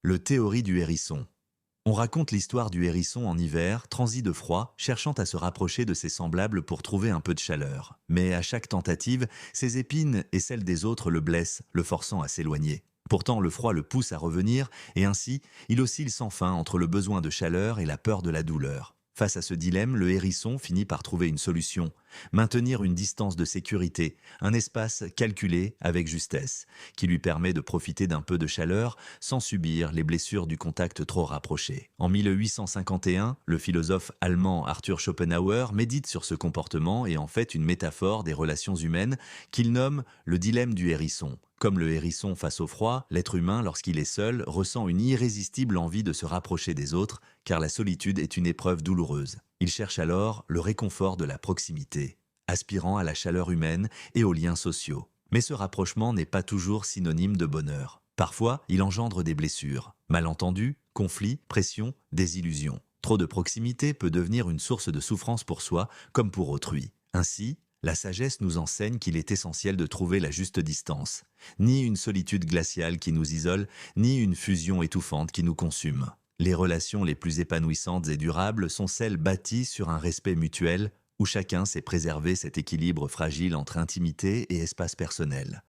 Le théorie du hérisson. On raconte l'histoire du hérisson en hiver, transi de froid, cherchant à se rapprocher de ses semblables pour trouver un peu de chaleur. Mais à chaque tentative, ses épines et celles des autres le blessent, le forçant à s'éloigner. Pourtant, le froid le pousse à revenir, et ainsi, il oscille sans fin entre le besoin de chaleur et la peur de la douleur. Face à ce dilemme, le hérisson finit par trouver une solution. Maintenir une distance de sécurité, un espace calculé avec justesse, qui lui permet de profiter d'un peu de chaleur sans subir les blessures du contact trop rapproché. En 1851, le philosophe allemand Arthur Schopenhauer médite sur ce comportement et en fait une métaphore des relations humaines qu'il nomme le dilemme du hérisson. Comme le hérisson face au froid, l'être humain, lorsqu'il est seul, ressent une irrésistible envie de se rapprocher des autres, car la solitude est une épreuve douloureuse. Il cherche alors le réconfort de la proximité, aspirant à la chaleur humaine et aux liens sociaux. Mais ce rapprochement n'est pas toujours synonyme de bonheur. Parfois, il engendre des blessures, malentendus, conflits, pressions, désillusions. Trop de proximité peut devenir une source de souffrance pour soi comme pour autrui. Ainsi, la sagesse nous enseigne qu'il est essentiel de trouver la juste distance. Ni une solitude glaciale qui nous isole, ni une fusion étouffante qui nous consume. Les relations les plus épanouissantes et durables sont celles bâties sur un respect mutuel, où chacun sait préserver cet équilibre fragile entre intimité et espace personnel.